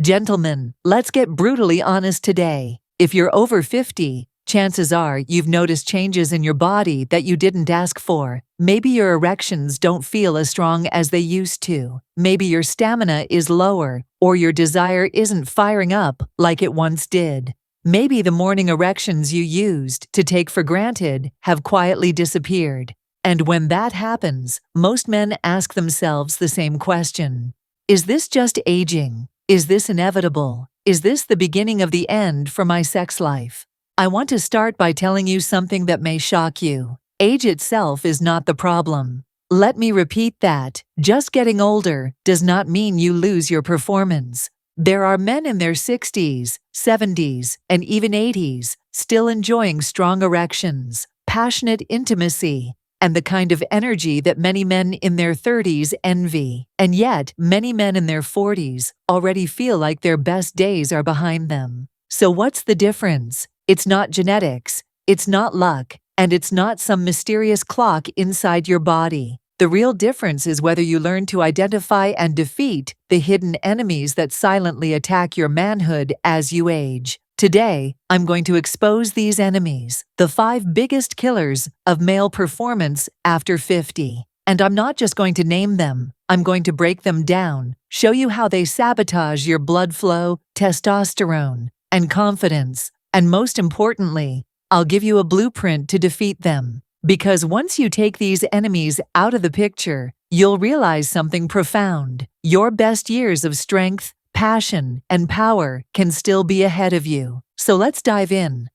Gentlemen, let's get brutally honest today. If you're over 50, chances are you've noticed changes in your body that you didn't ask for. Maybe your erections don't feel as strong as they used to. Maybe your stamina is lower, or your desire isn't firing up like it once did. Maybe the morning erections you used to take for granted have quietly disappeared. And when that happens, most men ask themselves the same question. Is this just aging? Is this inevitable? Is this the beginning of the end for my sex life? I want to start by telling you something that may shock you. Age itself is not the problem. Let me repeat that. Just getting older does not mean you lose your performance. There are men in their 60s, 70s, and even 80s still enjoying strong erections, passionate intimacy, and the kind of energy that many men in their 30s envy. And yet, many men in their 40s already feel like their best days are behind them. So what's the difference? It's not genetics, it's not luck, and it's not some mysterious clock inside your body. The real difference is whether you learn to identify and defeat the hidden enemies that silently attack your manhood as you age. Today, I'm going to expose these enemies, the 5 biggest killers of male performance after 50. And I'm not just going to name them, I'm going to break them down, show you how they sabotage your blood flow, testosterone, and confidence. And most importantly, I'll give you a blueprint to defeat them. Because once you take these enemies out of the picture, you'll realize something profound. Your best years of strength, passion, and power can still be ahead of you. So let's dive in.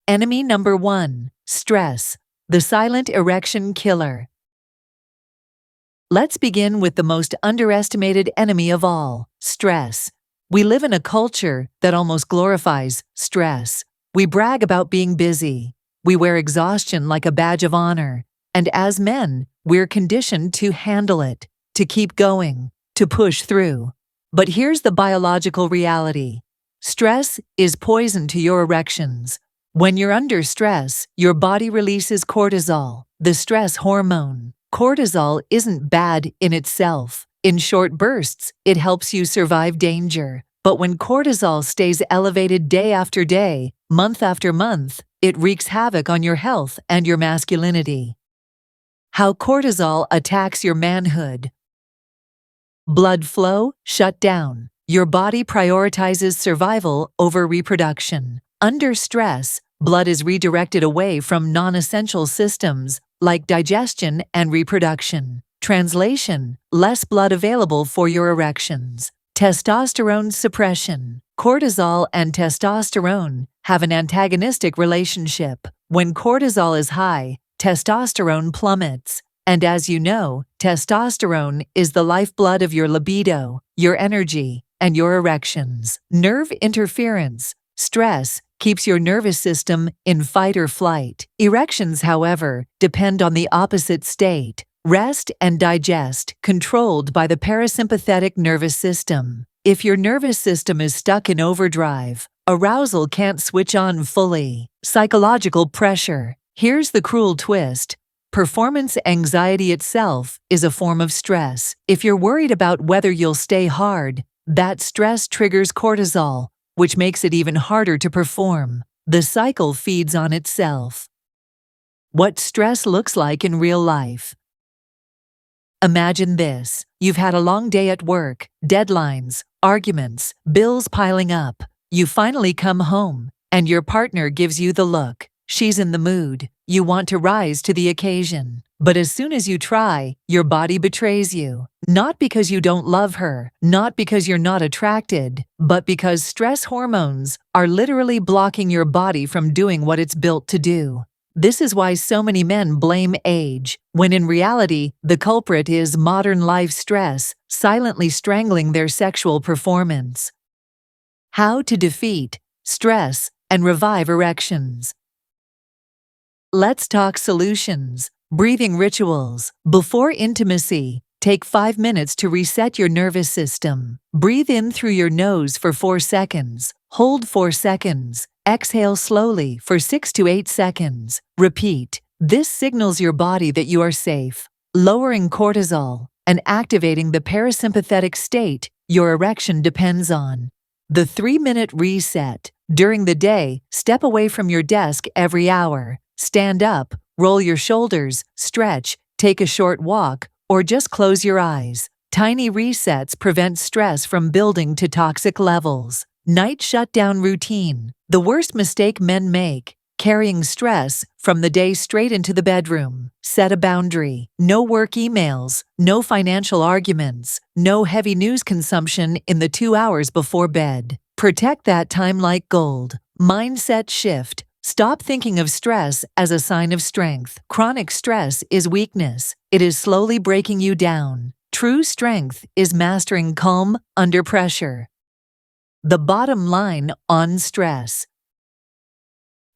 Enemy number 1, stress, the silent erection killer. Let's begin with the most underestimated enemy of all, stress. We live in a culture that almost glorifies stress. We brag about being busy. We wear exhaustion like a badge of honor. And as men, we're conditioned to handle it, to keep going, to push through. But here's the biological reality. Stress is poison to your erections. When you're under stress, your body releases cortisol, the stress hormone. Cortisol isn't bad in itself. In short bursts, it helps you survive danger. But when cortisol stays elevated day after day, month after month, it wreaks havoc on your health and your masculinity. How cortisol attacks your manhood. Blood flow shut down. Your body prioritizes survival over reproduction. Under stress, blood is redirected away from non-essential systems like digestion and reproduction. Translation: less blood available for your erections. Testosterone suppression. Cortisol and testosterone have an antagonistic relationship. When cortisol is high, testosterone plummets. And as you know, testosterone is the lifeblood of your libido, your energy, and your erections. Nerve interference. Stress keeps your nervous system in fight or flight. Erections, however, depend on the opposite state. Rest and digest, controlled by the parasympathetic nervous system. If your nervous system is stuck in overdrive, arousal can't switch on fully. Psychological pressure. Here's the cruel twist. Performance anxiety itself is a form of stress. If you're worried about whether you'll stay hard, that stress triggers cortisol, which makes it even harder to perform. The cycle feeds on itself. What stress looks like in real life. Imagine this. You've had a long day at work, deadlines, arguments, bills piling up. You finally come home, and your partner gives you the look. She's in the mood. You want to rise to the occasion. But as soon as you try, your body betrays you. Not because you don't love her, not because you're not attracted, but because stress hormones are literally blocking your body from doing what it's built to do. This is why so many men blame age, when in reality, the culprit is modern life stress, silently strangling their sexual performance. How to defeat stress and revive erections. Let's talk solutions. Breathing rituals. Before intimacy, take 5 minutes to reset your nervous system. Breathe in through your nose for 4 seconds. Hold 4 seconds. Exhale slowly for 6 to 8 seconds. Repeat. This signals your body that you are safe, lowering cortisol and activating the parasympathetic state your erection depends on. The 3-minute reset. During the day, step away from your desk every hour. Stand up, roll your shoulders, stretch, take a short walk, or just close your eyes. Tiny resets prevent stress from building to toxic levels. Night shutdown routine. The worst mistake men make: carrying stress from the day straight into the bedroom. Set a boundary. No work emails, no financial arguments, no heavy news consumption in the 2 hours before bed. Protect that time like gold. Mindset shift. Stop thinking of stress as a sign of strength. Chronic stress is weakness. It is slowly breaking you down. True strength is mastering calm under pressure. The bottom line on stress.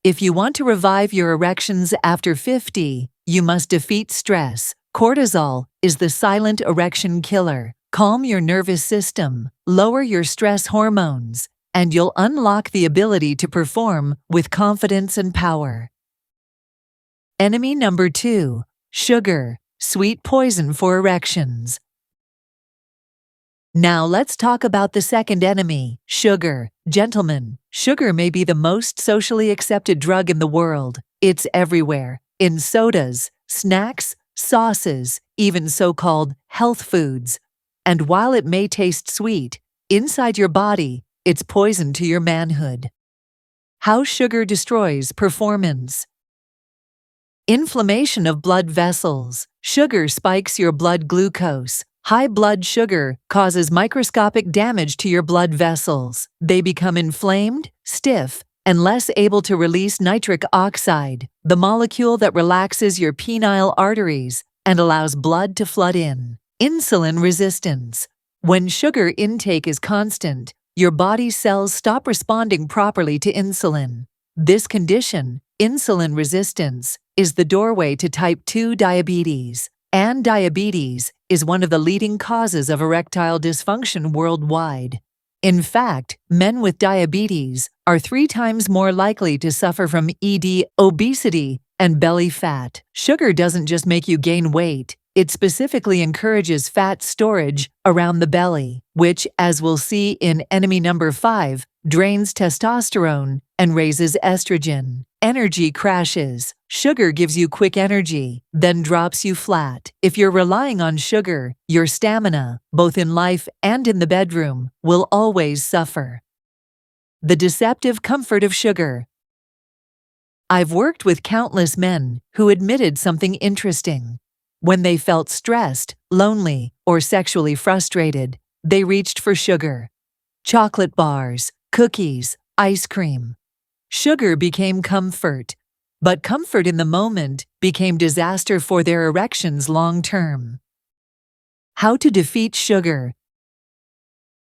If you want to revive your erections after 50, you must defeat stress. Cortisol is the silent erection killer. Calm your nervous system, lower your stress hormones, and you'll unlock the ability to perform with confidence and power. Enemy number 2, sugar, sweet poison for erections. Now let's talk about the second enemy, sugar. Gentlemen, sugar may be the most socially accepted drug in the world. It's everywhere, in sodas, snacks, sauces, even so-called health foods. And while it may taste sweet, inside your body, it's poison to your manhood. How sugar destroys performance. Inflammation of blood vessels. Sugar spikes your blood glucose. High blood sugar causes microscopic damage to your blood vessels. They become inflamed, stiff, and less able to release nitric oxide, the molecule that relaxes your penile arteries and allows blood to flood in. Insulin resistance. When sugar intake is constant, your body's cells stop responding properly to insulin. This condition, insulin resistance, is the doorway to type 2 diabetes. And diabetes is one of the leading causes of erectile dysfunction worldwide. In fact, men with diabetes are 3 times more likely to suffer from ED, obesity, and belly fat. Sugar doesn't just make you gain weight, it specifically encourages fat storage around the belly, which, as we'll see in enemy number 5, drains testosterone and raises estrogen. Energy crashes. Sugar gives you quick energy, then drops you flat. If you're relying on sugar, your stamina, both in life and in the bedroom, will always suffer. The deceptive comfort of sugar. I've worked with countless men who admitted something interesting. When they felt stressed, lonely, or sexually frustrated, they reached for sugar. Chocolate bars, cookies, ice cream. Sugar became comfort, but comfort in the moment became disaster for their erections long term. How to defeat sugar.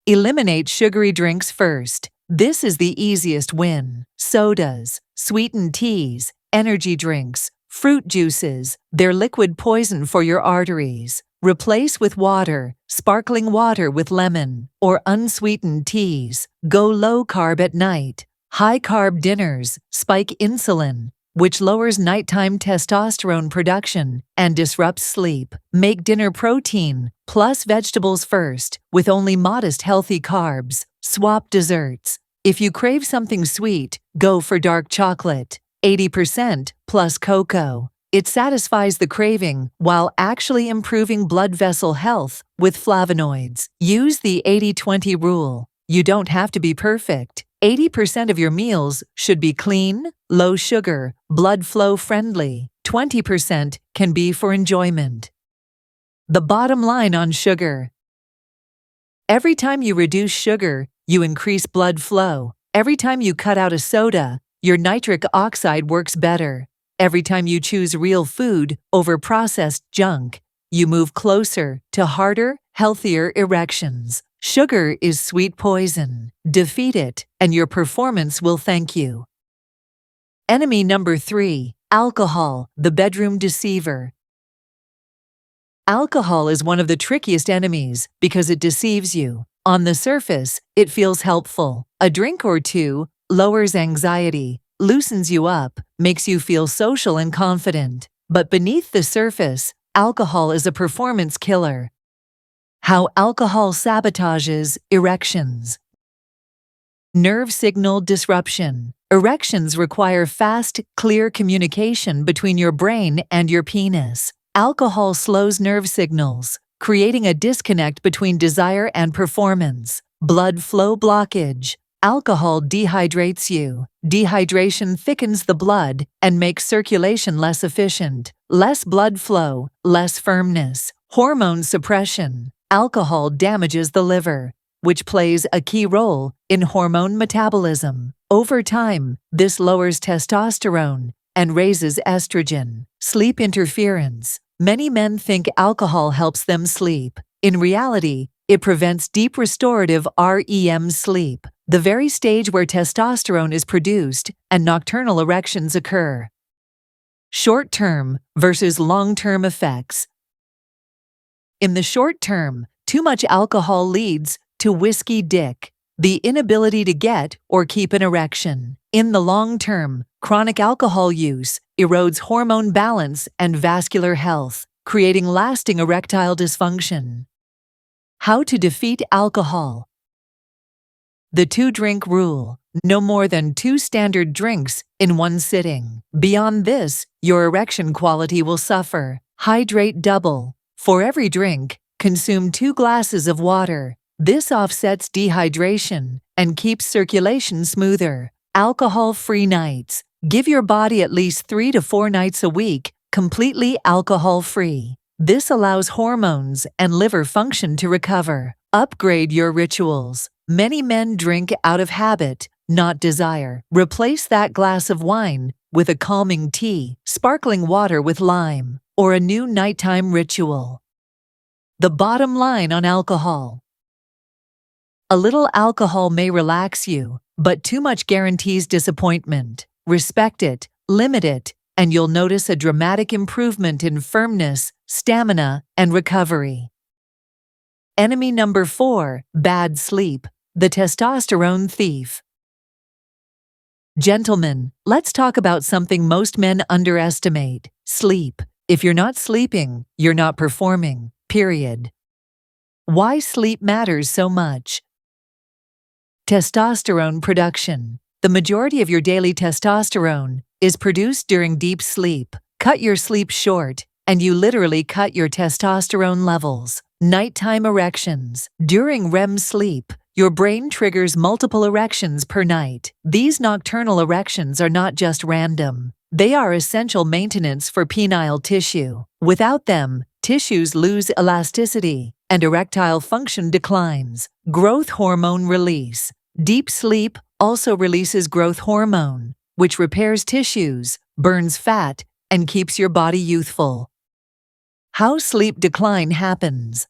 Eliminate sugary drinks first. This is the easiest win. Sodas, sweetened teas, energy drinks, fruit juices, they're liquid poison for your arteries. Replace with water, sparkling water with lemon, or unsweetened teas. Go low carb at night. High-carb dinners spike insulin, which lowers nighttime testosterone production and disrupts sleep. Make dinner protein plus vegetables first, with only modest healthy carbs. Swap desserts. If you crave something sweet, go for dark chocolate, 80% plus cocoa. It satisfies the craving while actually improving blood vessel health with flavonoids. Use the 80-20 rule. You don't have to be perfect. 80% of your meals should be clean, low sugar, blood flow friendly. 20% can be for enjoyment. The bottom line on sugar. Every time you reduce sugar, you increase blood flow. Every time you cut out a soda, your nitric oxide works better. Every time you choose real food over processed junk, you move closer to harder, healthier erections. Sugar is sweet poison. Defeat it, and your performance will thank you. Enemy number 3, alcohol, the bedroom deceiver. Alcohol is one of the trickiest enemies because it deceives you. On the surface, it feels helpful. A drink or two lowers anxiety, loosens you up, makes you feel social and confident. But beneath the surface, alcohol is a performance killer. How alcohol sabotages erections. Nerve signal disruption. Erections require fast, clear communication between your brain and your penis. Alcohol slows nerve signals, creating a disconnect between desire and performance. Blood flow blockage. Alcohol dehydrates you. Dehydration thickens the blood and makes circulation less efficient. Less blood flow, less firmness. Hormone suppression. Alcohol damages the liver, which plays a key role in hormone metabolism. Over time, this lowers testosterone and raises estrogen. Sleep interference. Many men think alcohol helps them sleep. In reality, it prevents deep restorative REM sleep, the very stage where testosterone is produced and nocturnal erections occur. Short-term versus long-term effects. In the short term, too much alcohol leads to whiskey dick, the inability to get or keep an erection. In the long term, chronic alcohol use erodes hormone balance and vascular health, creating lasting erectile dysfunction. How to defeat alcohol. The 2-drink rule. No more than 2 standard drinks in one sitting. Beyond this, your erection quality will suffer. Hydrate double. For every drink, consume 2 glasses of water. This offsets dehydration and keeps circulation smoother. Alcohol-free nights. Give your body at least 3 to 4 nights a week completely alcohol-free. This allows hormones and liver function to recover. Upgrade your rituals. Many men drink out of habit, not desire. Replace that glass of wine with a calming tea, sparkling water with lime, or a new nighttime ritual. The bottom line on alcohol. A little alcohol may relax you, but too much guarantees disappointment. Respect it, limit it, and you'll notice a dramatic improvement in firmness, stamina, and recovery. Enemy number 4, bad sleep, the testosterone thief. Gentlemen, let's talk about something most men underestimate: sleep. If you're not sleeping, you're not performing, period. Why sleep matters so much. Testosterone production. The majority of your daily testosterone is produced during deep sleep. Cut your sleep short, and you literally cut your testosterone levels. Nighttime erections. During REM sleep, your brain triggers multiple erections per night. These nocturnal erections are not just random. They are essential maintenance for penile tissue. Without them, tissues lose elasticity and erectile function declines. Growth hormone release. Deep sleep also releases growth hormone, which repairs tissues, burns fat, and keeps your body youthful. How sleep decline happens.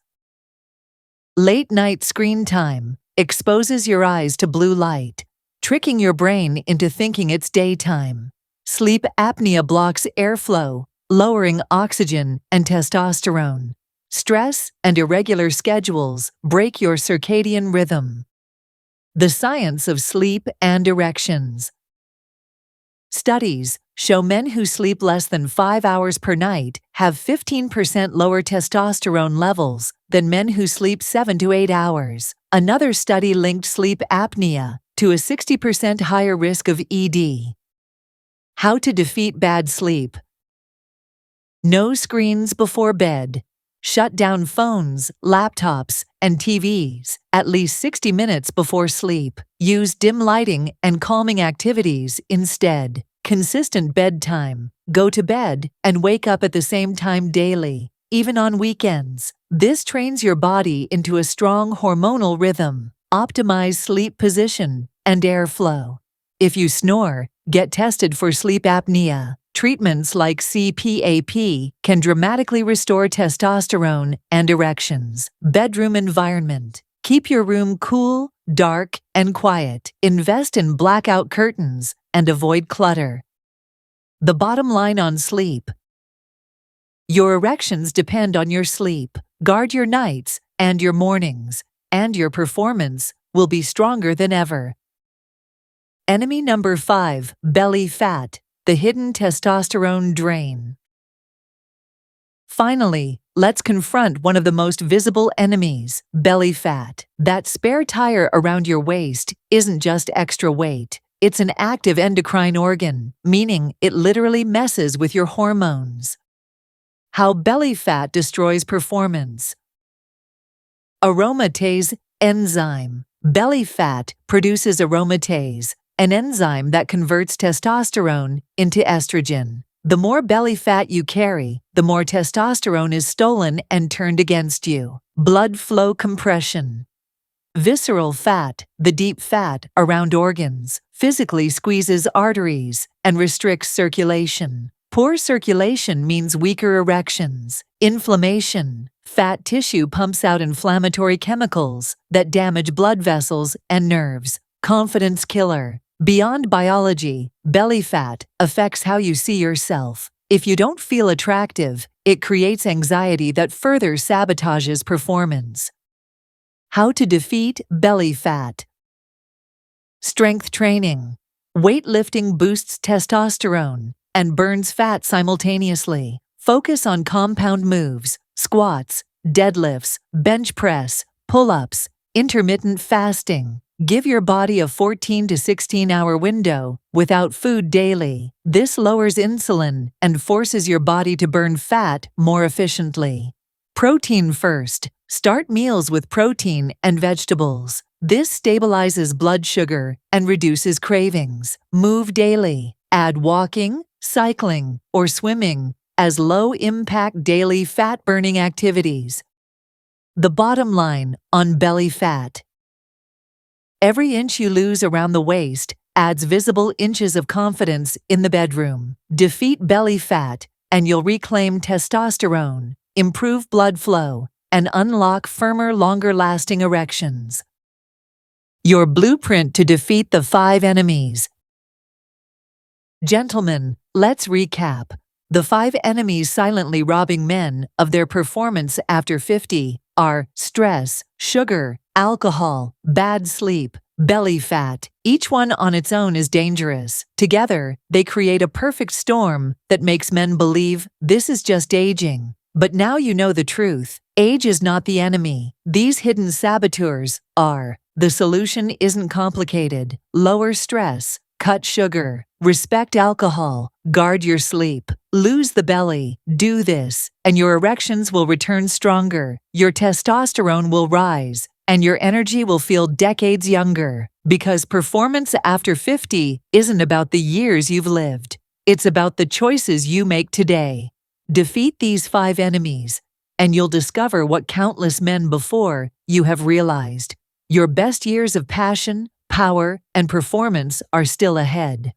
Late-night screen time exposes your eyes to blue light, tricking your brain into thinking it's daytime. Sleep apnea blocks airflow, lowering oxygen and testosterone. Stress and irregular schedules break your circadian rhythm. The science of sleep and erections. Studies show men who sleep less than 5 hours per night have 15% lower testosterone levels than men who sleep 7 to 8 hours. Another study linked sleep apnea to a 60% higher risk of ED. How to defeat bad sleep. No screens before bed. Shut down phones, laptops, and TVs at least 60 minutes before sleep. Use dim lighting and calming activities instead. Consistent bedtime. Go to bed and wake up at the same time daily, even on weekends. This trains your body into a strong hormonal rhythm. Optimize sleep position and airflow. If you snore, get tested for sleep apnea. Treatments like CPAP can dramatically restore testosterone and erections. Bedroom environment. Keep your room cool, dark, and quiet. Invest in blackout curtains and avoid clutter. The bottom line on sleep. Your erections depend on your sleep. Guard your nights and your mornings, and your performance will be stronger than ever. Enemy number 5, belly fat. The hidden testosterone drain. Finally, let's confront one of the most visible enemies, belly fat. That spare tire around your waist isn't just extra weight. It's an active endocrine organ, meaning it literally messes with your hormones. How belly fat destroys performance. Aromatase enzyme. Belly fat produces aromatase, an enzyme that converts testosterone into estrogen. The more belly fat you carry, the more testosterone is stolen and turned against you. Blood flow compression. Visceral fat, the deep fat around organs, physically squeezes arteries and restricts circulation. Poor circulation means weaker erections. Inflammation. Fat tissue pumps out inflammatory chemicals that damage blood vessels and nerves. Confidence killer. Beyond biology, belly fat affects how you see yourself. If you don't feel attractive, it creates anxiety that further sabotages performance. How to defeat belly fat. Strength training. Weightlifting boosts testosterone and burns fat simultaneously. Focus on compound moves, squats, deadlifts, bench press, pull-ups, intermittent fasting. Give your body a 14 to 16-hour window without food daily. This lowers insulin and forces your body to burn fat more efficiently. Protein first. Start meals with protein and vegetables. This stabilizes blood sugar and reduces cravings. Move daily. Add walking, cycling, or swimming as low-impact daily fat-burning activities. The bottom line on belly fat. Every inch you lose around the waist adds visible inches of confidence in the bedroom. Defeat belly fat, and you'll reclaim testosterone, improve blood flow, and unlock firmer, longer-lasting erections. Your blueprint to defeat the 5 enemies. Gentlemen, let's recap. The 5 enemies silently robbing men of their performance after 50 are stress, sugar, alcohol, bad sleep, belly fat. Each one on its own is dangerous. Together, they create a perfect storm that makes men believe this is just aging. But now you know the truth. Age is not the enemy. These hidden saboteurs are. The solution isn't complicated. Lower stress, cut sugar, respect alcohol, guard your sleep, lose the belly. Do this, and your erections will return stronger, your testosterone will rise, and your energy will feel decades younger. Because performance after 50 isn't about the years you've lived. It's about the choices you make today. Defeat these 5 enemies, and you'll discover what countless men before you have realized. Your best years of passion, power, and performance are still ahead.